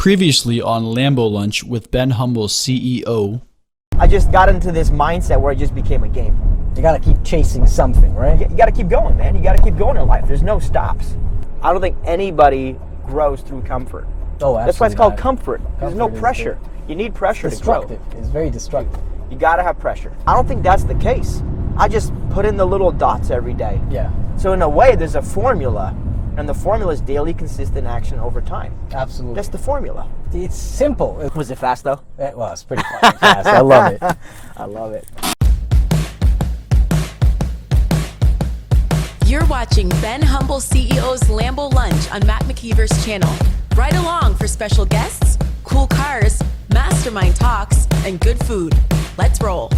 Previously on Lambo Lunch with Ben Humble's CEO. I just got into this mindset where it just became a game. You gotta keep chasing something, right? You gotta keep going, man. You gotta keep going in life. There's no stops. I don't think anybody grows through comfort. Oh, absolutely. That's why it's called not. comfort. There's no pressure. You need pressure to grow. It's very destructive. You gotta have pressure. I don't think that's the case. I just put in the little dots every day. Yeah. So in a way, there's a formula, and the formula is daily, consistent action over time. Absolutely. That's the formula. It's simple. Was it fast though? Well, it's pretty fucking fast. I love it. I love it. You're watching Ben Humble CEO's Lambo Lunch on Matt McKeever's channel. Right along for special guests, cool cars, mastermind talks, and good food. Let's roll.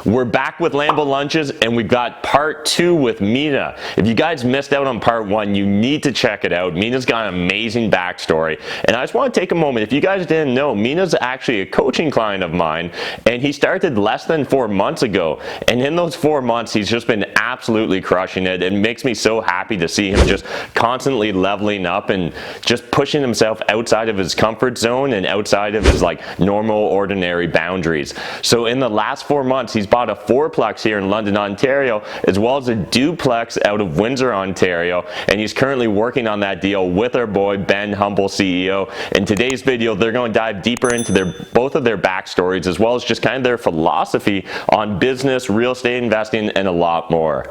We're back with Lambo Lunches, and we've got part 2 with Mina. If you guys missed out on part 1, you need to check it out. Mina's got an amazing backstory, and I just want to take a moment. If you guys didn't know, Mina's actually a coaching client of mine, and he started less than 4 months ago, and in those 4 months, he's just been absolutely crushing it. It makes me so happy to see him just constantly leveling up and just pushing himself outside of his comfort zone and outside of his normal, ordinary boundaries. So in the last 4 months, he's bought a 4-plex here in London, Ontario, as well as a duplex out of Windsor, Ontario, and he's currently working on that deal with our boy Ben Humble, CEO. In today's video, they're going to dive deeper into both of their backstories, as well as just kind of their philosophy on business, real estate investing, and a lot more.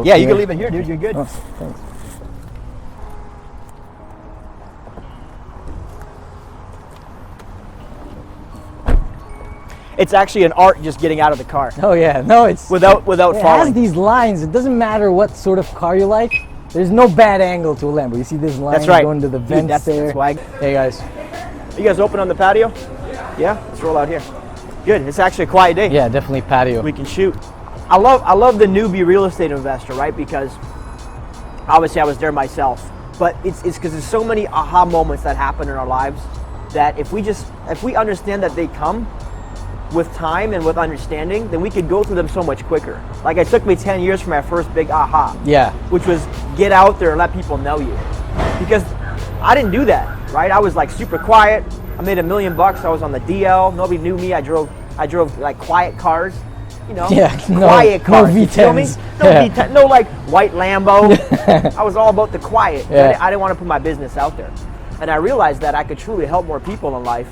Yeah, you can leave it here, dude. You're good. Oh, thanks. It's actually an art just getting out of the car. Oh yeah, no, it's without it falling. It has these lines. It doesn't matter what sort of car you like. There's no bad angle to a Lambo. You see this line That's right. going to the vents there. That's why. Hey guys. You guys open on the patio? Yeah, let's roll out here. Good. It's actually a quiet day. Yeah, definitely patio. We can shoot. I love the newbie real estate investor, right? Because obviously I was there myself, but it's because there's so many aha moments that happen in our lives that if we understand that they come with time and with understanding, then we could go through them so much quicker. Like it took me 10 years for my first big aha. Yeah. Which was get out there and let people know you. Because I didn't do that, right? I was super quiet. I made $1 million. I was on the DL. Nobody knew me. I drove quiet cars. Quiet cars. No V10s. You feel me? No V10, no white Lambo. I was all about the quiet. Yeah. I didn't want to put my business out there. And I realized that I could truly help more people in life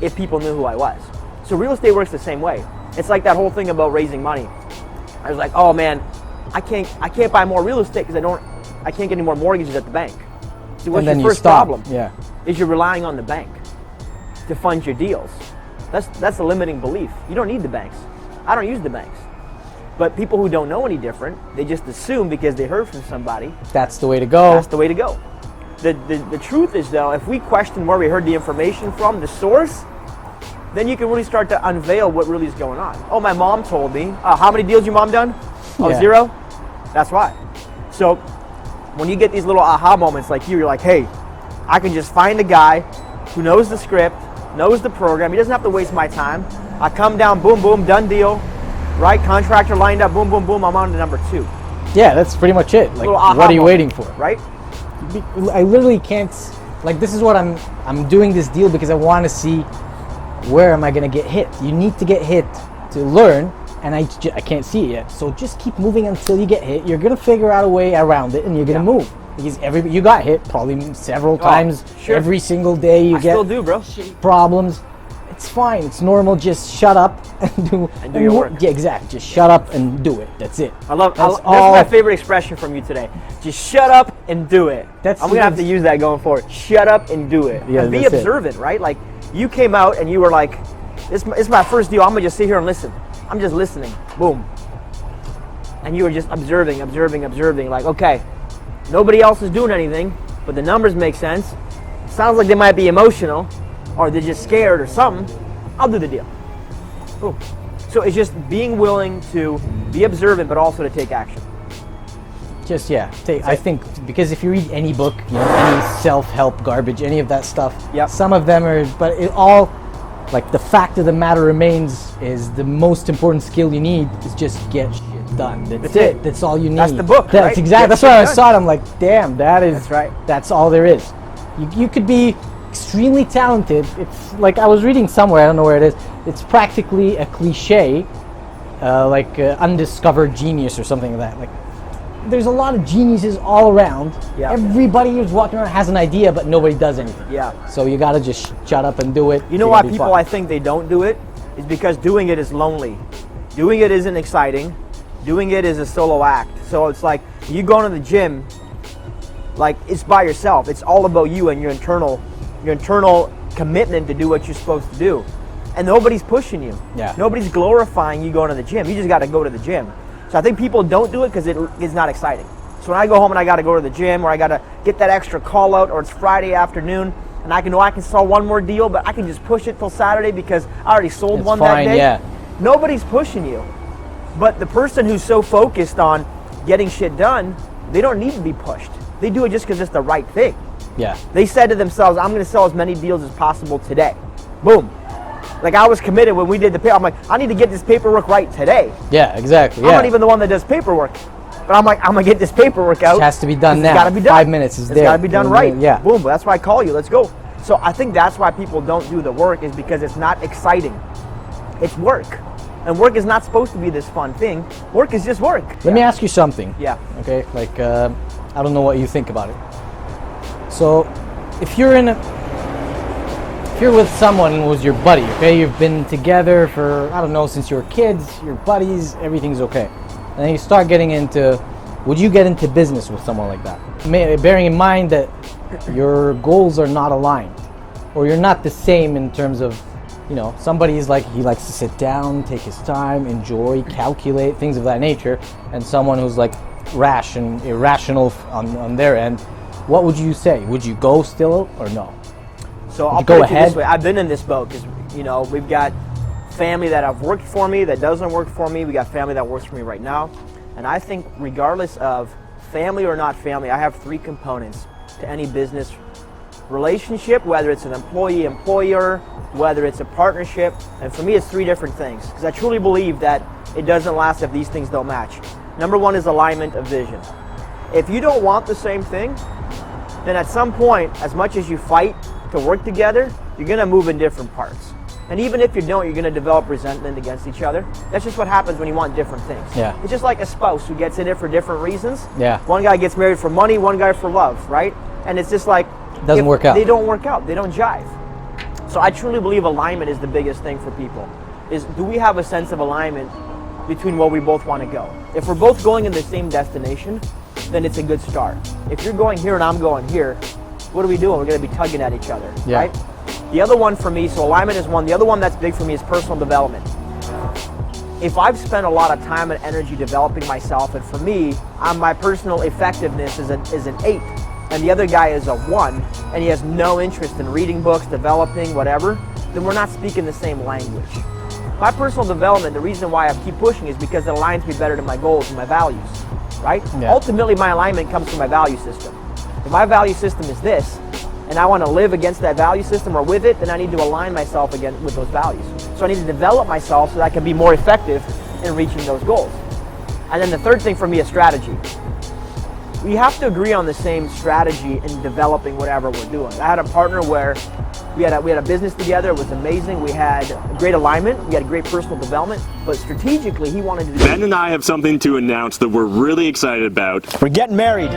if people knew who I was. So real estate works the same way. It's like that whole thing about raising money. I was like, oh man, I can't buy more real estate because I can't get any more mortgages at the bank. See, what's your first problem? Yeah. Is you're relying on the bank to fund your deals. That's a limiting belief. You don't need the banks. I don't use the banks. But people who don't know any different, they just assume because they heard from somebody. That's the way to go. That's the way to go. The truth is though, if we question where we heard the information from, the source, then you can really start to unveil what really is going on. Oh, my mom told me. How many deals your mom done? Oh, yeah. 0? That's why. So when you get these little aha moments like you're like, hey, I can just find a guy who knows the script, knows the program. He doesn't have to waste my time. I come down, boom, boom, done deal. Right? Contractor lined up, boom, boom, boom. I'm on to number 2. Yeah, that's pretty much it. What are you waiting for? Right? I literally can't. This is what I'm doing this deal because I want to see where am I going to get hit. You need to get hit to learn, and I can't see it yet. So just keep moving until you get hit. You're going to figure out a way around it, and you're going to move. Because you got hit probably several times. Sure. Every single day you get still do, bro. Problems. It's fine. It's normal. Just shut up and do your work. Yeah, exactly. Just shut up and do it. That's it. That's my favorite expression from you today. Just shut up and do it. I'm going to have to use that going forward. Shut up and do it. Yeah, and be observant, right? You came out and you were like, it's my first deal. I'm going to just sit here and listen. I'm just listening. Boom. And you were just observing. Like, okay, nobody else is doing anything, but the numbers make sense. Sounds like they might be emotional, or they're just scared or something. I'll do the deal. Boom. So it's just being willing to be observant, but also to take action. Just I think because if you read any book, any self-help garbage, any of that stuff, some of them are, but it all, like, the fact of the matter remains is the most important skill you need is just get shit done. That's it. That's all you need. That's the book. That's right? exactly. That's why I saw it. I'm like, damn, That's right. That's all there is. You could be extremely talented. It's like I was reading somewhere. I don't know where it is. It's practically a cliche, like undiscovered genius or something like that. Like, there's a lot of geniuses all around. Yeah. Everybody who's walking around has an idea, but nobody does anything. Yeah. So you gotta just shut up and do it. You know why people, I think they don't do it? Is because doing it is lonely. Doing it isn't exciting. Doing it is a solo act. So it's like you going to the gym, like, it's by yourself. It's all about you and your internal commitment to do what you're supposed to do. And nobody's pushing you. Yeah. Nobody's glorifying you going to the gym. You just got to go to the gym. So I think people don't do it because it's not exciting. So when I go home and I got to go to the gym, or I got to get that extra call out, or it's Friday afternoon and I can sell one more deal, but I can just push it till Saturday because I already sold one that day. Yeah. Nobody's pushing you. But the person who's so focused on getting shit done, they don't need to be pushed. They do it just because it's the right thing. Yeah. They said to themselves, I'm going to sell as many deals as possible today. Boom. Like, I was committed when we did the paper. I'm like, I need to get this paperwork right today. Yeah, exactly. I'm not even the one that does paperwork. But I'm like, I'm going to get this paperwork out. It has to be done now. It's got to be done. 5 minutes is there. It's got to be done right. Yeah. Boom. That's why I call you. Let's go. So I think that's why people don't do the work, is because it's not exciting. It's work. And work is not supposed to be this fun thing. Work is just work. Let me ask you something. Yeah. Okay, like, I don't know what you think about it. So, if you're with someone who's your buddy, okay, you've been together for, I don't know, since you were kids, you're buddies, everything's okay. And then you start getting into, would you get into business with someone like that? Bearing in mind that your goals are not aligned, or you're not the same in terms of, somebody's like, he likes to sit down, take his time, enjoy, calculate, things of that nature, and someone who's like rash and irrational on their end. What would you say? Would you go still or no? So I'll put it this way. I've been in this boat because, we've got family that have worked for me, that doesn't work for me. We got family that works for me right now. And I think regardless of family or not family, I have 3 components to any business relationship, whether it's an employee-employer, whether it's a partnership. And for me, it's 3 different things, because I truly believe that it doesn't last if these things don't match. Number 1 is alignment of vision. If you don't want the same thing, then at some point, as much as you fight to work together, you're going to move in different parts. And even if you don't, you're going to develop resentment against each other. That's just what happens when you want different things. Yeah. It's just like a spouse who gets in it for different reasons. Yeah. One guy gets married for money, one guy for love, right? And it's just like, doesn't work out. They don't work out. They don't jive. So I truly believe alignment is the biggest thing for people. Is, do we have a sense of alignment between where we both want to go? If we're both going in the same destination, then it's a good start. If you're going here and I'm going here, what are we doing? We're going to be tugging at each other, right? The other one for me, so alignment is one. The other one that's big for me is personal development. If I've spent a lot of time and energy developing myself, and for me, my personal effectiveness is an 8, and the other guy is a 1, and he has no interest in reading books, developing, whatever, then we're not speaking the same language. My personal development, the reason why I keep pushing is because it aligns me better to my goals and my values, right? Yeah. Ultimately, my alignment comes from my value system. If my value system is this, and I want to live against that value system or with it, then I need to align myself again with those values. So I need to develop myself so that I can be more effective in reaching those goals. And then the third thing for me is strategy. We have to agree on the same strategy in developing whatever we're doing. I had a partner where we had a business together. It was amazing. We had great alignment. We had great personal development. But strategically, he wanted to do... Ben and I have something to announce that we're really excited about. We're getting married.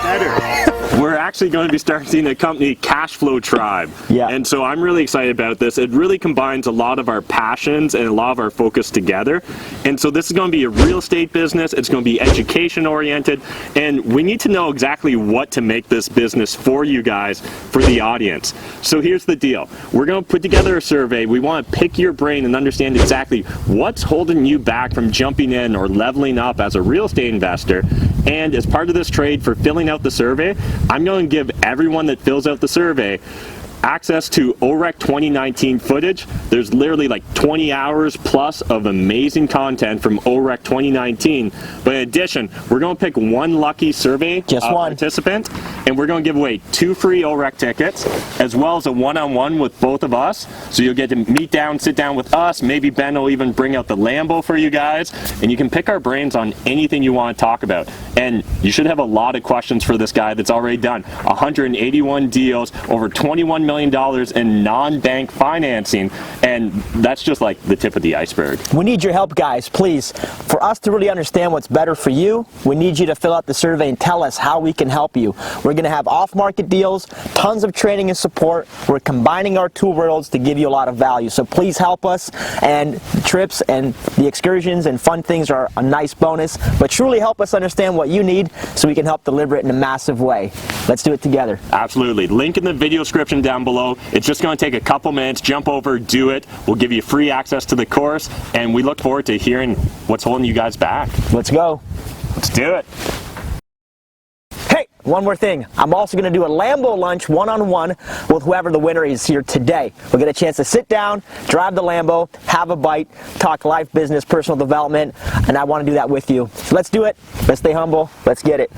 Better. We're actually going to be starting a company, Cashflow Tribe. Yeah. And so I'm really excited about this. It really combines a lot of our passions and a lot of our focus together. And so this is going to be a real estate business. It's going to be education oriented. And we need to know exactly what to make this business for you guys, for the audience. So here's the deal. We're going to put together a survey. We want to pick your brain and understand exactly what's holding you back from jumping in or leveling up as a real estate investor. And as part of this trade for filling out the survey, I'm going to give everyone that fills out the survey access to OREC 2019 footage. There's literally like 20 hours plus of amazing content from OREC 2019. But in addition, we're going to pick one lucky survey participant, and we're going to give away 2 free OREC tickets, as well as a one-on-one with both of us. So you'll get to sit down with us. Maybe Ben will even bring out the Lambo for you guys, and you can pick our brains on anything you want to talk about. And you should have a lot of questions for this guy that's already done 181 deals, over $21 million in non-bank financing, and that's just like the tip of the iceberg. We need your help, guys, please. For us to really understand what's better for you, we need you to fill out the survey and tell us how we can help you. We're going to have off-market deals, tons of training and support. We're combining our two worlds to give you a lot of value. So please help us, and the trips and the excursions and fun things are a nice bonus, but truly help us understand what you need so we can help deliver it in a massive way. Let's do it together. Absolutely. Link in the video description down below. It's just going to take a couple minutes. Jump over, do it. We'll give you free access to the course, and we look forward to hearing what's holding you guys back. Let's go. Let's do it. Hey, one more thing. I'm also going to do a Lambo Lunch one-on-one with whoever the winner is here today. We'll get a chance to sit down, drive the Lambo, have a bite, talk life, business, personal development, and I want to do that with you. So let's do it. Let's stay humble. Let's get it.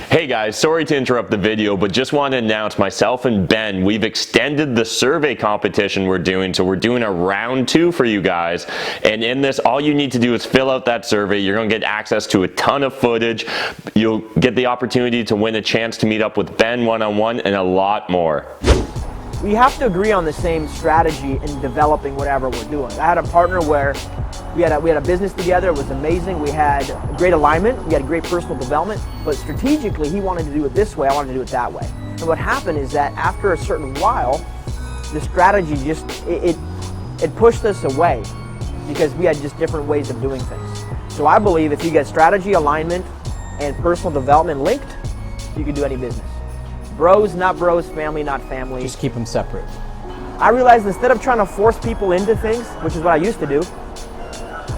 Hey guys, sorry to interrupt the video, but just want to announce myself and Ben, we've extended the survey competition we're doing, so we're doing a round 2 for you guys. And in this, all you need to do is fill out that survey. You're going to get access to a ton of footage. You'll get the opportunity to win a chance to meet up with Ben one-on-one and a lot more. We have to agree on the same strategy in developing whatever we're doing. I had a partner where we had a business together. It was amazing. We had great alignment. We had great personal development. But strategically, he wanted to do it this way. I wanted to do it that way. And what happened is that after a certain while, the strategy just it pushed us away because we had just different ways of doing things. So I believe if you get strategy, alignment, and personal development linked, you can do any business. Bros, not bros. Family, not family. Just keep them separate. I realized instead of trying to force people into things, which is what I used to do,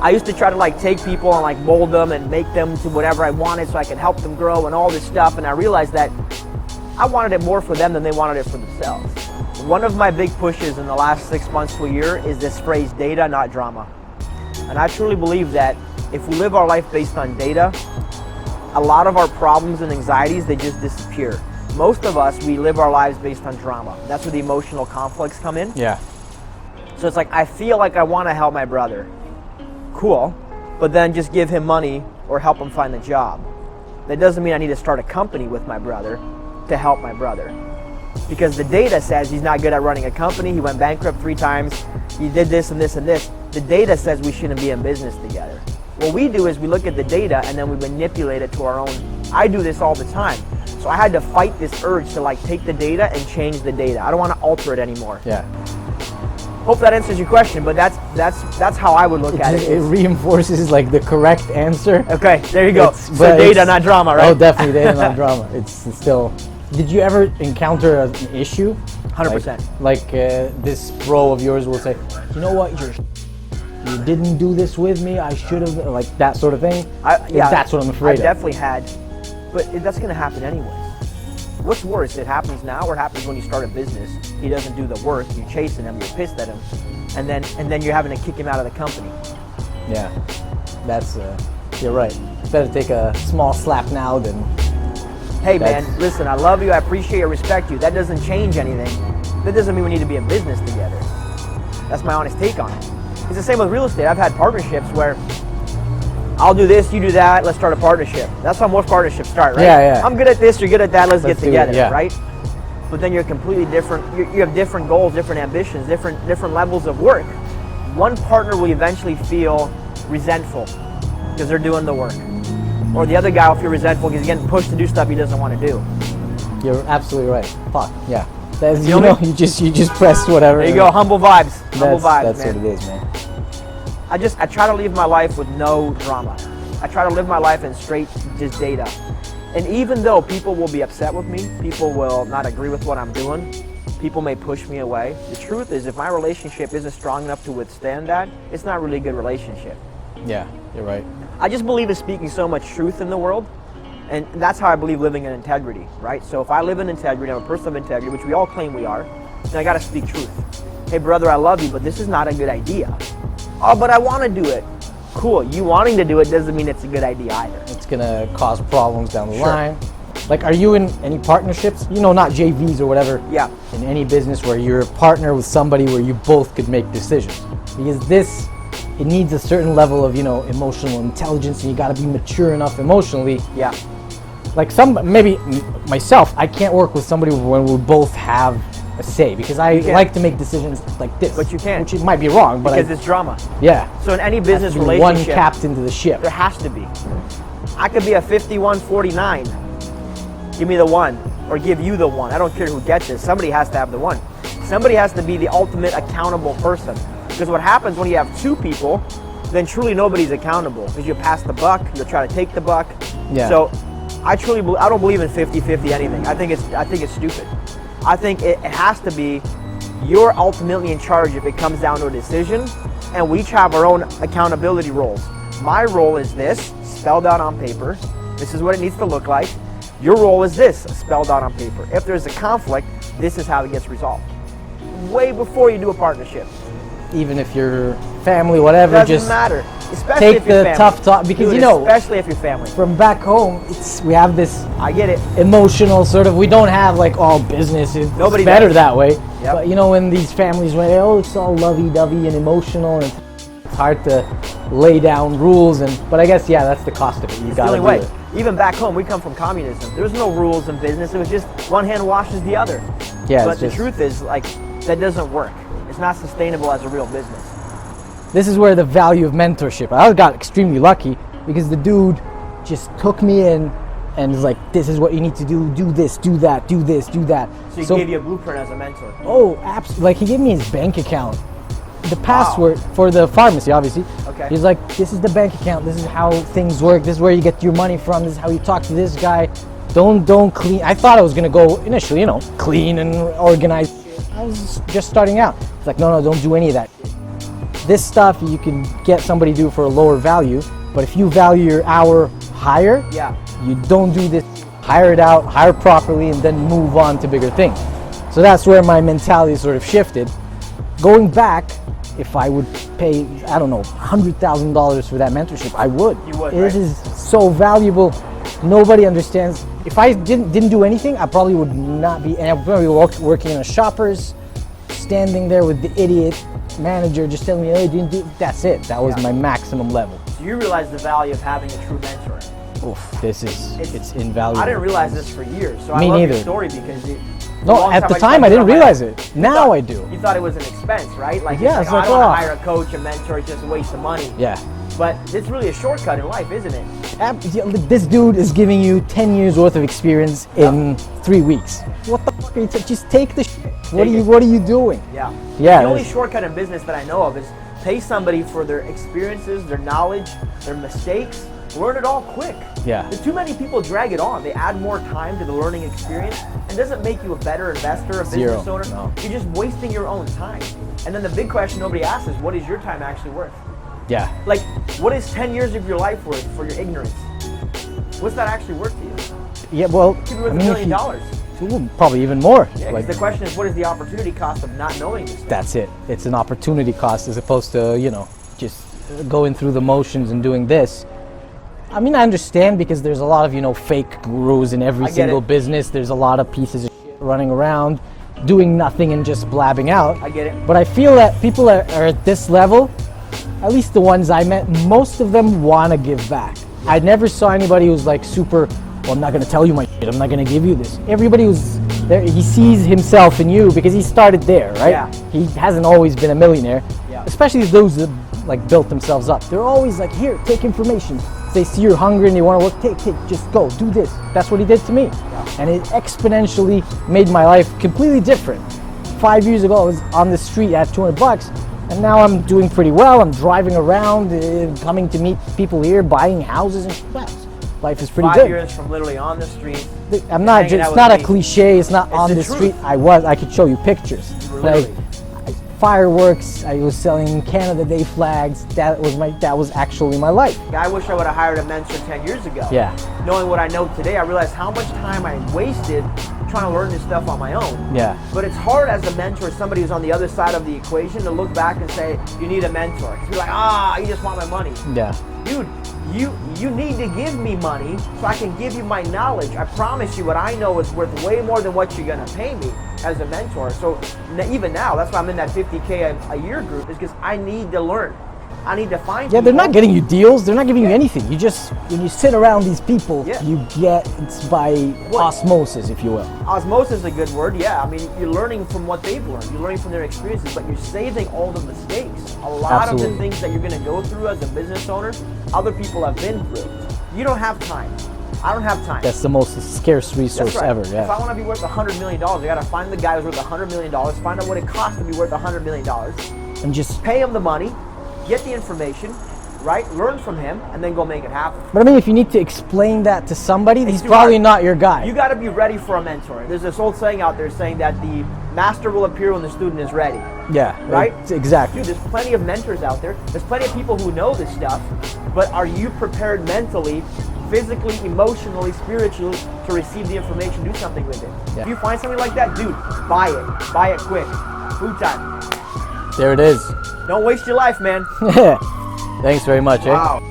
I used to try to like take people and like mold them and make them to whatever I wanted so I could help them grow and all this stuff. And I realized that I wanted it more for them than they wanted it for themselves. One of my big pushes in the last 6 months to a year is this phrase, data, not drama. And I truly believe that if we live our life based on data, a lot of our problems and anxieties, they just disappear. Most of us, we live our lives based on drama. That's where the emotional conflicts come in. Yeah. So it's like, I feel like I want to help my brother. Cool. But then just give him money or help him find a job. That doesn't mean I need to start a company with my brother to help my brother. Because the data says he's not good at running a company. He went bankrupt 3 times. He did this and this and this. The data says we shouldn't be in business together. What we do is we look at the data and then we manipulate it to our own. I do this all the time. So I had to fight this urge to like take the data and change the data. I don't want to alter it anymore. Yeah. Hope that answers your question, but that's how I would look at it. It reinforces like the correct answer. Okay, there you go. So data, not drama, right? Oh, definitely data, not drama. It's still. Did you ever encounter an issue? 100%. Like this bro of yours will say, you know what, you didn't do this with me. I should have, like that sort of thing. Yeah, that's what I'm afraid of. I definitely had, but that's going to happen anyway. What's worse, it happens now or it happens when you start a business? He doesn't do the work, you're chasing him, you're pissed at him, and then you're having to kick him out of the company. Yeah, that's, you're right. It's better take a small slap now than... Hey man, listen, I love you, I appreciate you, I respect you. That doesn't change anything. That doesn't mean we need to be in business together. That's my honest take on it. It's the same with real estate. I've had partnerships where I'll do this, you do that, let's start a partnership. That's how most partnerships start, right? Yeah. I'm good at this, you're good at that, let's get together, yeah. right? But then you're completely different. You have different goals, different ambitions, different levels of work. One partner will eventually feel resentful because they're doing the work. Or the other guy will feel resentful because he's getting pushed to do stuff he doesn't want to do. You're absolutely right. Fuck, yeah. That's, You know you just press whatever. There you go, humble vibes. Humble vibes, That's man. what it is, man. I try to live my life with no drama. I try to live my life in straight just data. And even though people will be upset with me, people will not agree with what I'm doing, people may push me away, the truth is if my relationship isn't strong enough to withstand that, it's not really a good relationship. Yeah, you're right. I just believe in speaking so much truth in the world And that's how I believe living in integrity, right? So if I live in integrity, I'm a person of integrity, which we all claim we are, then I gotta speak truth. Hey brother, I love you, but this is not a good idea. Oh, but I wanna do it. Cool, you wanting to do it doesn't mean it's a good idea either. It's gonna cause problems down the line. Like, are you in any partnerships? You know, not JVs or whatever. Yeah. In any business where you're a partner with somebody where you both could make decisions. Because this, it needs a certain level of, you know, emotional intelligence, and you gotta be mature enough emotionally. Yeah. Like maybe myself, I can't work with somebody when we both have a say, because I like to make decisions like this. But you can't. Which it might be wrong, but because it's drama. Yeah. So in any business One relationship, captain to the ship. there has to be. I could be a 51-49. Give me the one, or give you the one. I don't care who gets it. Somebody has to have the one. Somebody has to be the ultimate accountable person. Because what happens when you have two people, then truly nobody's accountable. Because you pass the buck, you'll try to take the buck. Yeah. So I don't believe in 50-50 anything. I think it's stupid. I think it has to be you're ultimately in charge if it comes down to a decision, and we each have our own accountability roles. My role is this, spelled out on paper. This is what it needs to look like. Your role is this, spelled out on paper. If there's a conflict, this is how it gets resolved. Way before you do a partnership. Even if you're family, whatever, Doesn't just matter. Especially take if you're the family. tough talk, because Dude, you know, especially if you're family. from back home, we have this I get it. emotional sort of, we don't have like all business, it's Nobody better does. that way. Yep. But you know, when these families, when it's all lovey-dovey and emotional, and it's hard to lay down rules, but I guess, yeah, that's the cost of it. You It's the gotta only do way. it. Even back home, we come from communism. There was no rules in business. It was just one hand washes the other. Yeah, But it's the just- truth is, like, that doesn't work. It's not sustainable as a real business. This is where the value of mentorship. I got extremely lucky because the dude just took me in and was like, this is what you need to do this, do that, do this, do that. So he gave you a blueprint as a mentor. Oh, absolutely. Like, he gave me his bank account, the password for the pharmacy, obviously. Okay. He's like, this is the bank account, this is how things work, this is where you get your money from, this is how you talk to this guy. Don't clean. I thought I was gonna go initially, you know, clean and organize. I was just starting out. It's like, no, don't do any of that. This stuff you can get somebody to do for a lower value, but if you value your hour higher, Yeah. you don't do this, hire it out, hire properly, and then move on to bigger things. So that's where my mentality sort of shifted. Going back, if I would pay, I don't know, $100,000 for that mentorship, I would. You would, It right? is so valuable. Nobody understands. If I didn't do anything, I probably would not be, and I'd probably be working in a Shoppers, standing there with the idiot manager just telling me, hey, didn't do, that's it. That was my maximum level. So you realize the value of having a true mentor. Oof, it's invaluable. I didn't realize this for years. So Me I love neither. your story because No, at the time I didn't realize it. Now I do. You thought it was an expense, right? Like, Yeah, it's it's like, like, I don't oh. want to hire a coach, a mentor, it's just a waste of money. Yeah. But it's really a shortcut in life, isn't it? This dude is giving you 10 years worth of experience in 3 weeks. What the fuck are you just take the shit. What are you doing? Yeah. Yeah, The only it's- shortcut in business that I know of is pay somebody for their experiences, their knowledge, their mistakes. Learn it all quick. Yeah. But too many people drag it on. They add more time to the learning experience. It doesn't make you a better investor, a Zero. business owner. No. You're just wasting your own time. And then the big question nobody asks is, what is your time actually worth? Yeah. Like, what is 10 years of your life worth for your ignorance? What's that actually worth to you? Yeah, well, It could be worth $1 million. Ooh, probably even more. Yeah, 'cause the question is, what is the opportunity cost of not knowing this? That's it. It's an opportunity cost as opposed to, you know, just going through the motions and doing this. I mean, I understand because there's a lot of, you know, fake gurus in every I get single it. business. There's a lot of pieces of shit running around doing nothing and just blabbing out. I get it. But I feel that people are at this level, at least the ones I met, most of them want to give back. I never saw anybody who's like super, well, I'm not going to tell you my shit, I'm not going to give you this. Everybody who's there, he sees himself in you because he started there, right? Yeah. He hasn't always been a millionaire, Yeah. especially those that like built themselves up. They're always like, here, take information. If they see you're hungry and you want to work, take, just go, do this. That's what he did to me. And it exponentially made my life completely different. 5 years ago, I was on the street at $200, and now I'm doing pretty well. I'm driving around, coming to meet people here, buying houses and shit. Life is pretty 5 good. years from literally on the street. I'm not. hanging out It's with not a me. cliche. It's not It's on the the truth. street. I could show you pictures. You were Like literally- fireworks. I was selling Canada Day flags. That was actually my life. I wish I would have hired a mentor 10 years ago. Yeah. Knowing what I know today, I realized how much time I wasted trying to learn this stuff on my own. Yeah. But it's hard as a mentor, somebody who's on the other side of the equation, to look back and say, you need a mentor. Because you're like, you just want my money. Yeah. Dude, you need to give me money so I can give you my knowledge. I promise you what I know is worth way more than what you're gonna pay me as a mentor. So even now, that's why I'm in that 50K a year group, is because I need to learn. I need to find Yeah, they're people. not getting you deals. They're not giving you anything. You just, when you sit around these people, you get, it's by osmosis, if you will. Osmosis is a good word, yeah. I mean, you're learning from what they've learned. You're learning from their experiences, but you're saving all the mistakes. A lot of the things that you're gonna go through as a business owner, other people have been through. You don't have time. I don't have time. That's the most scarce resource ever, yeah. If I want to be worth $100 million, I gotta find the guy who's worth $100 million, find out what it costs to be worth $100 million, and just pay him the money, get the information, right? Learn from him, and then go make it happen. But I mean, if you need to explain that to somebody, he's probably not your guy. You got to be ready for a mentor. There's this old saying out there saying that the master will appear when the student is ready. Yeah, right? Exactly. Dude, there's plenty of mentors out there. There's plenty of people who know this stuff, but are you prepared mentally, physically, emotionally, spiritually to receive the information, do something with it? Yeah. If you find something like that, dude, buy it. Buy it quick. Food time. There it is. Don't waste your life, man. Thanks very much, Wow.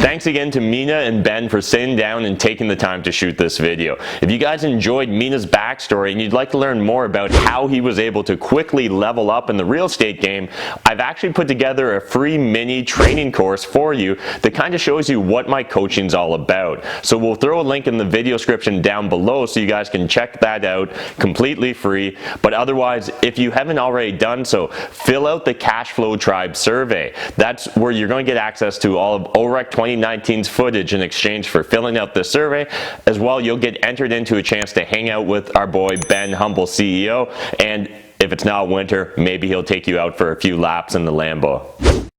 Thanks again to Mina and Ben for sitting down and taking the time to shoot this video. If you guys enjoyed Mina's backstory and you'd like to learn more about how he was able to quickly level up in the real estate game, I've actually put together a free mini training course for you that kind of shows you what my coaching's all about. So we'll throw a link in the video description down below so you guys can check that out completely free. But otherwise, if you haven't already done so, fill out the Cashflow Tribe survey. That's where you're going to get access to all of OREC 2019's footage in exchange for filling out the survey. As well, you'll get entered into a chance to hang out with our boy Ben, Humble CEO, and if it's not winter, maybe he'll take you out for a few laps in the Lambo.